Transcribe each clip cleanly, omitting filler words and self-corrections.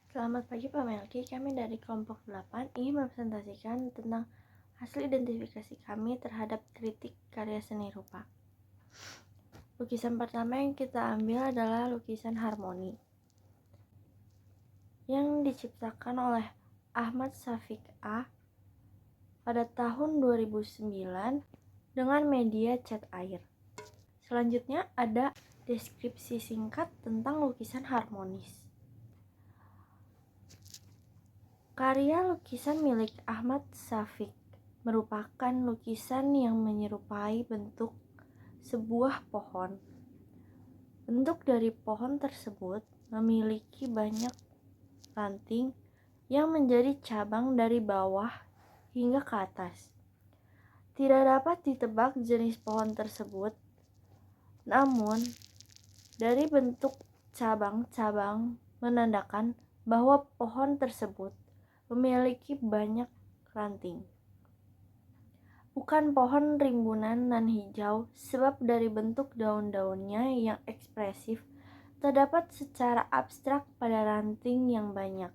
Selamat pagi Pak Melki, kami dari kelompok 8 ingin mempresentasikan tentang hasil identifikasi kami terhadap kritik karya seni rupa. Lukisan pertama yang kita ambil adalah lukisan harmoni yang diciptakan oleh Ahmad Syafiq A pada tahun 2009 dengan media cat air. Selanjutnya ada deskripsi singkat tentang lukisan harmonis. Karya lukisan milik Ahmad Syafiq merupakan lukisan yang menyerupai bentuk sebuah pohon. Bentuk dari pohon tersebut memiliki banyak ranting yang menjadi cabang dari bawah hingga ke atas. Tidak dapat ditebak jenis pohon tersebut, namun dari bentuk cabang-cabang menandakan bahwa pohon tersebut memiliki banyak ranting. Bukan pohon rimbunan nan hijau, sebab dari bentuk daun-daunnya yang ekspresif terdapat secara abstrak pada ranting yang banyak.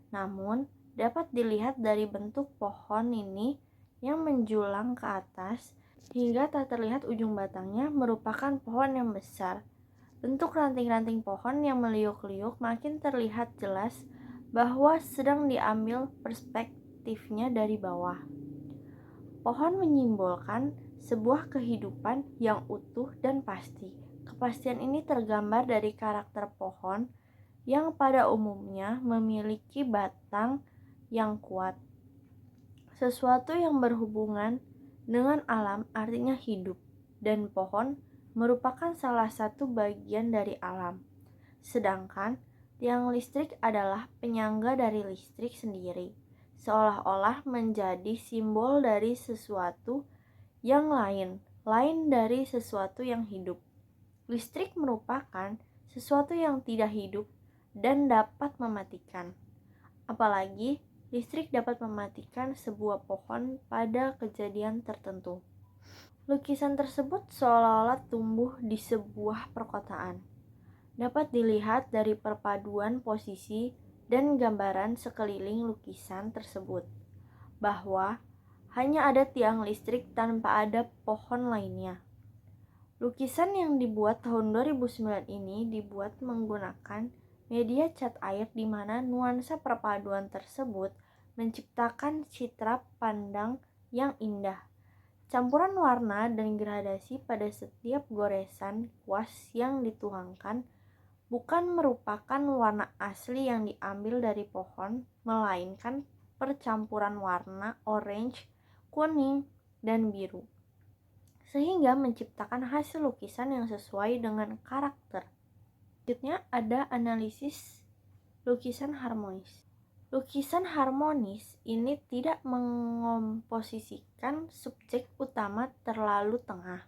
Namun, dapat dilihat dari bentuk pohon ini yang menjulang ke atas hingga tak terlihat ujung batangnya merupakan pohon yang besar. Bentuk ranting-ranting pohon yang meliuk-liuk makin terlihat jelas bahwa sedang diambil perspektifnya dari bawah. Pohon menyimbolkan sebuah kehidupan yang utuh dan pasti. Kepastian ini tergambar dari karakter pohon yang pada umumnya memiliki batang yang kuat. Sesuatu yang berhubungan dengan alam artinya hidup, dan pohon merupakan salah satu bagian dari alam. Sedangkan tiang listrik adalah penyangga dari listrik sendiri, seolah-olah menjadi simbol dari sesuatu yang lain dari sesuatu yang hidup. Listrik merupakan sesuatu yang tidak hidup dan dapat mematikan. Apalagi listrik dapat mematikan sebuah pohon pada kejadian tertentu. Lukisan tersebut seolah-olah tumbuh di sebuah perkotaan. Dapat dilihat dari perpaduan posisi dan gambaran sekeliling lukisan tersebut, bahwa hanya ada tiang listrik tanpa ada pohon lainnya. Lukisan yang dibuat tahun 2009 ini dibuat menggunakan media cat air di mana nuansa perpaduan tersebut menciptakan citra pandang yang indah. Campuran warna dan gradasi pada setiap goresan kuas yang dituangkan bukan merupakan warna asli yang diambil dari pohon, melainkan percampuran warna orange, kuning, dan biru, sehingga menciptakan hasil lukisan yang sesuai dengan karakter. Selanjutnya ada analisis lukisan harmonis. Lukisan harmonis ini tidak mengomposisikan subjek utama terlalu tengah,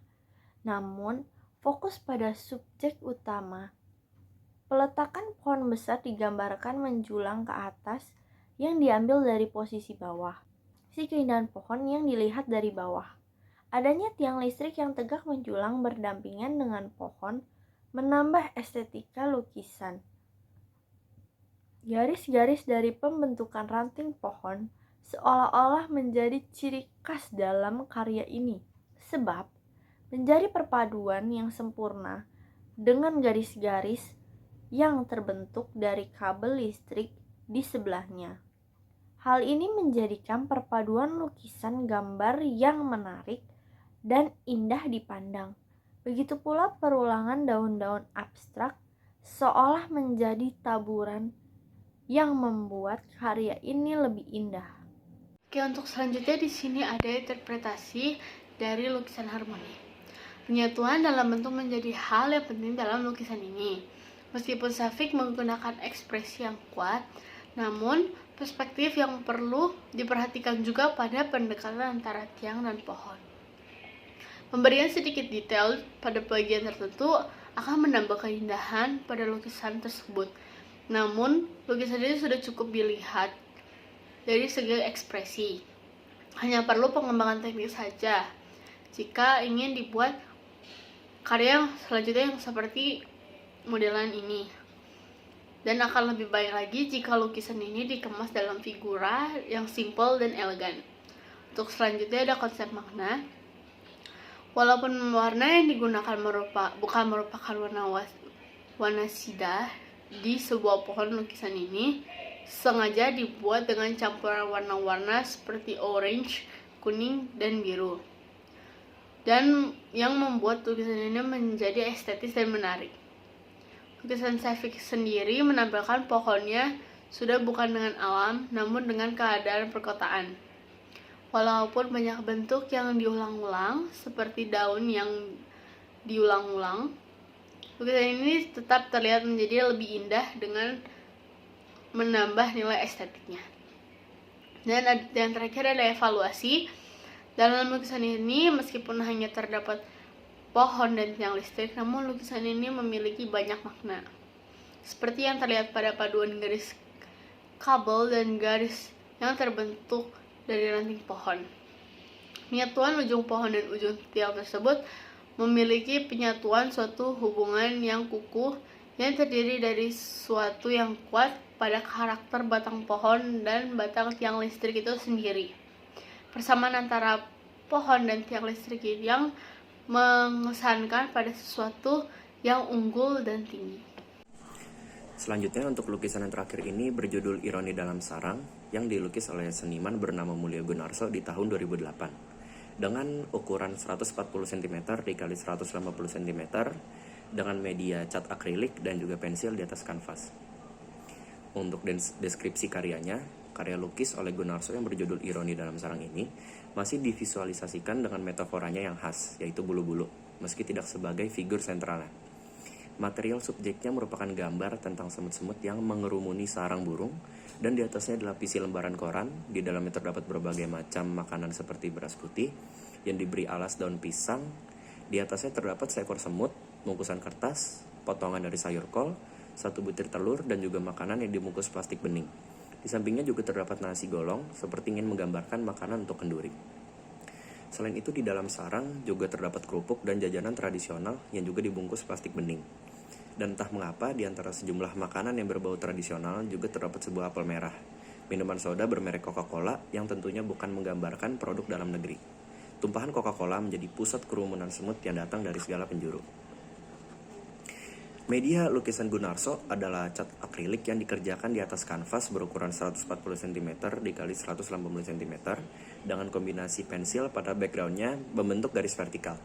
namun fokus pada subjek utama. Peletakan pohon besar digambarkan menjulang ke atas yang diambil dari posisi bawah. Si keindahan pohon yang dilihat dari bawah. Adanya tiang listrik yang tegak menjulang berdampingan dengan pohon menambah estetika lukisan. Garis-garis dari pembentukan ranting pohon seolah-olah menjadi ciri khas dalam karya ini, sebab menjadi perpaduan yang sempurna dengan garis-garis yang terbentuk dari kabel listrik di sebelahnya. Hal ini menjadikan perpaduan lukisan gambar yang menarik dan indah dipandang. Begitu pula perulangan daun-daun abstrak seolah menjadi taburan yang membuat karya ini lebih indah. Oke, untuk selanjutnya di sini ada interpretasi dari lukisan harmoni. Penyatuan dalam bentuk menjadi hal yang penting dalam lukisan ini. Meskipun Syafiq menggunakan ekspresi yang kuat, namun perspektif yang perlu diperhatikan juga pada pendekatan antara tiang dan pohon. Pemberian sedikit detail pada bagian tertentu akan menambah keindahan pada lukisan tersebut. Namun, lukisan ini sudah cukup dilihat dari segi ekspresi. Hanya perlu pengembangan teknik saja jika ingin dibuat karya selanjutnya yang seperti modelan ini. Dan akan lebih baik lagi jika lukisan ini dikemas dalam figura yang simple dan elegan. Untuk selanjutnya ada konsep makna. Walaupun warna yang digunakan bukan merupakan warna sidah di sebuah pohon, lukisan ini sengaja dibuat dengan campuran warna-warna seperti orange, kuning, dan biru. Dan yang membuat lukisan ini menjadi estetis dan menarik. Lukisan Safiq sendiri menampilkan pohonnya sudah bukan dengan alam, namun dengan keadaan perkotaan. Walaupun banyak bentuk yang diulang-ulang, seperti daun yang diulang-ulang, lukisan ini tetap terlihat menjadi lebih indah dengan menambah nilai estetiknya. Dan yang terakhir ada evaluasi. Dalam lukisan ini, meskipun hanya terdapat pohon dan tiang listrik, namun lukisan ini memiliki banyak makna. Seperti yang terlihat pada paduan garis kabel dan garis yang terbentuk dari ranting pohon. Penyatuan ujung pohon dan ujung tiang tersebut memiliki penyatuan suatu hubungan yang kukuh yang terdiri dari suatu yang kuat pada karakter batang pohon dan batang tiang listrik itu sendiri. Persamaan antara pohon dan tiang listrik yang mengesankan pada sesuatu yang unggul dan tinggi. Selanjutnya untuk lukisan yang terakhir ini berjudul Ironi Dalam Sarang yang dilukis oleh seniman bernama Mulya Gunarso di tahun 2008 dengan ukuran 140 cm dikali 150 cm dengan media cat akrilik dan juga pensil di atas kanvas. Untuk deskripsi karyanya, karya lukis oleh Gunarso yang berjudul Ironi Dalam Sarang ini masih divisualisasikan dengan metaforanya yang khas, yaitu bulu-bulu, meski tidak sebagai figur sentralnya. Material subjeknya merupakan gambar tentang semut-semut yang mengerumuni sarang burung, dan di atasnya dilapisi lembaran koran. Di dalamnya terdapat berbagai macam makanan seperti beras putih yang diberi alas daun pisang. Di atasnya terdapat seekor semut, bungkusan kertas, potongan dari sayur kol, satu butir telur, dan juga makanan yang dibungkus plastik bening. Di sampingnya juga terdapat nasi golong, seperti ingin menggambarkan makanan untuk kenduri. Selain itu di dalam sarang juga terdapat kerupuk dan jajanan tradisional yang juga dibungkus plastik bening. Dan entah mengapa di antara sejumlah makanan yang berbau tradisional juga terdapat sebuah apel merah, minuman soda bermerek Coca-Cola yang tentunya bukan menggambarkan produk dalam negeri. Tumpahan Coca-Cola menjadi pusat kerumunan semut yang datang dari segala penjuru. Media lukisan Gunarso adalah cat akrilik yang dikerjakan di atas kanvas berukuran 140 cm dikali 180 cm dengan kombinasi pensil pada backgroundnya membentuk garis vertikal.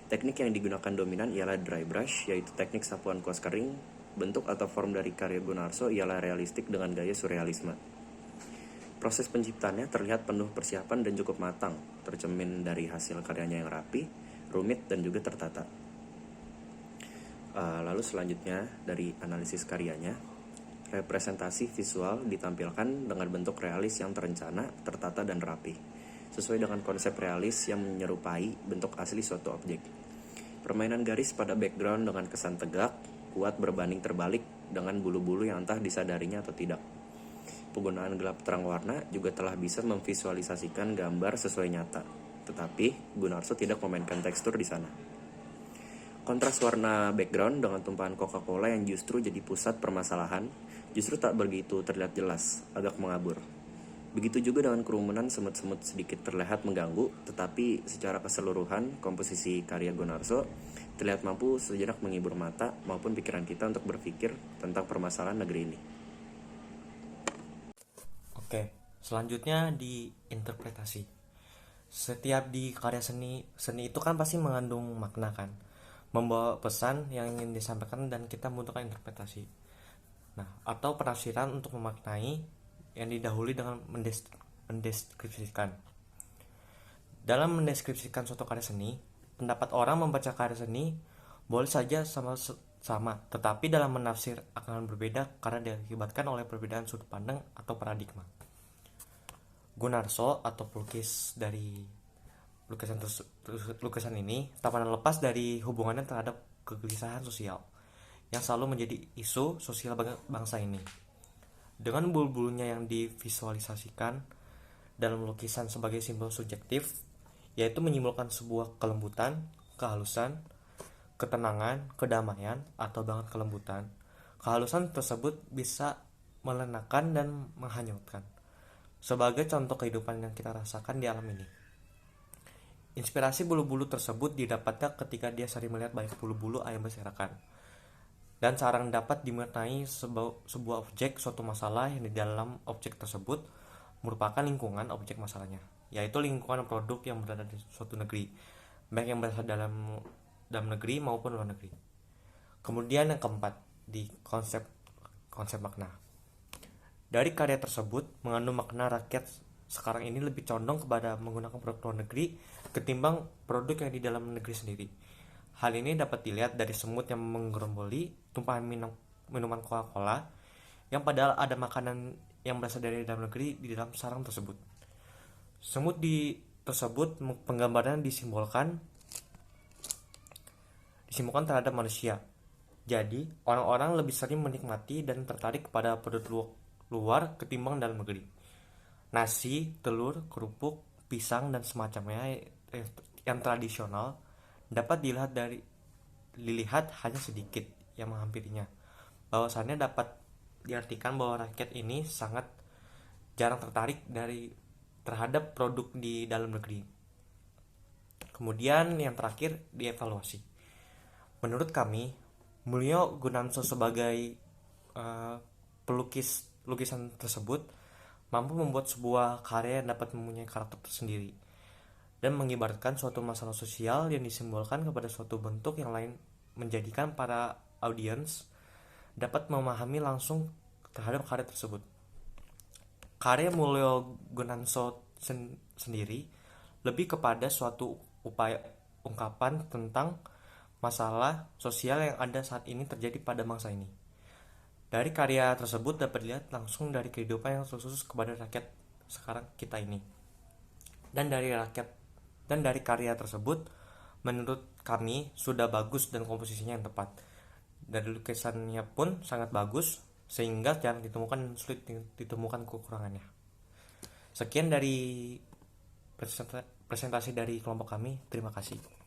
Teknik yang digunakan dominan ialah dry brush, yaitu teknik sapuan kuas kering. Bentuk atau form dari karya Gunarso ialah realistik dengan gaya surrealisme. Proses penciptaannya terlihat penuh persiapan dan cukup matang, tercermin dari hasil karyanya yang rapi, rumit, dan juga tertata. Lalu selanjutnya dari analisis karyanya, representasi visual ditampilkan dengan bentuk realis yang terencana, tertata, dan rapi, sesuai dengan konsep realis yang menyerupai bentuk asli suatu objek. Permainan garis pada background dengan kesan tegak, kuat berbanding terbalik dengan bulu-bulu yang entah disadarinya atau tidak. Penggunaan gelap terang warna juga telah bisa memvisualisasikan gambar sesuai nyata, tetapi Gunarso tidak memainkan tekstur di sana. Kontras warna background dengan tumpahan Coca-Cola yang justru jadi pusat permasalahan, justru tak begitu terlihat jelas, agak mengabur. Begitu juga dengan kerumunan semut-semut sedikit terlihat mengganggu, tetapi secara keseluruhan komposisi karya Gunarso terlihat mampu sejenak menghibur mata maupun pikiran kita untuk berpikir tentang permasalahan negeri ini. Oke, selanjutnya di interpretasi. Setiap di karya seni itu kan pasti mengandung makna kan, membawa pesan yang ingin disampaikan dan kita membutuhkan interpretasi. Nah, atau penafsiran untuk memaknai yang didahului dengan mendeskripsikan. Dalam mendeskripsikan suatu karya seni, pendapat orang membaca karya seni boleh saja sama, tetapi dalam menafsir akan berbeda karena diakibatkan oleh perbedaan sudut pandang atau paradigma. Gunarso atau pelukis dari lukisan ini tak pernah lepas dari hubungannya terhadap kegelisahan sosial yang selalu menjadi isu sosial bangsa ini. Dengan bulu-bulunya yang divisualisasikan dalam lukisan sebagai simbol subjektif, yaitu menyimbolkan sebuah kelembutan, kehalusan, ketenangan, kedamaian, atau bahkan kelembutan, Kehalusan tersebut bisa melenakan dan menghanyutkan. Sebagai contoh kehidupan yang kita rasakan di alam ini. Inspirasi bulu-bulu tersebut didapatnya ketika dia sering melihat banyak bulu-bulu ayam berserakan. Dan sarang dapat dimaknai sebuah objek, suatu masalah yang di dalam objek tersebut merupakan lingkungan objek masalahnya, yaitu lingkungan produk yang berada di suatu negeri, baik yang berasal dalam negeri maupun luar negeri. Kemudian yang keempat, di konsep makna. Dari karya tersebut mengandung makna rakyat sekarang ini lebih condong kepada menggunakan produk luar negeri ketimbang produk yang di dalam negeri sendiri. Hal ini dapat dilihat dari semut yang menggeromboli tumpahan minuman Coca-Cola yang padahal ada makanan yang berasal dari dalam negeri di dalam sarang tersebut. Semut tersebut penggambaran disimbolkan terhadap manusia. Jadi, orang-orang lebih sering menikmati dan tertarik kepada produk luar ketimbang dalam negeri. Nasi, telur, kerupuk, pisang, dan semacamnya yang tradisional dapat dilihat hanya sedikit yang menghampirinya. Bahwasannya dapat diartikan bahwa rakyat ini sangat jarang tertarik terhadap produk di dalam negeri. Kemudian yang terakhir, dievaluasi. Menurut kami, Mulyo Gunanso sebagai pelukis lukisan tersebut mampu membuat sebuah karya yang dapat mempunyai karakter tersendiri dan mengibaratkan suatu masalah sosial yang disimbolkan kepada suatu bentuk yang lain, menjadikan para audiens dapat memahami langsung terhadap karya tersebut. Karya Mulyo Gunanso sendiri lebih kepada suatu upaya ungkapan tentang masalah sosial yang ada saat ini terjadi pada bangsa ini. Dari karya tersebut dapat dilihat langsung dari kehidupan yang khusus kepada rakyat sekarang kita ini. Dan dari karya tersebut menurut kami sudah bagus dan komposisinya yang tepat. Dari lukisannya pun sangat bagus sehingga jarang ditemukan, sulit ditemukan kekurangannya. Sekian dari presentasi dari kelompok kami. Terima kasih.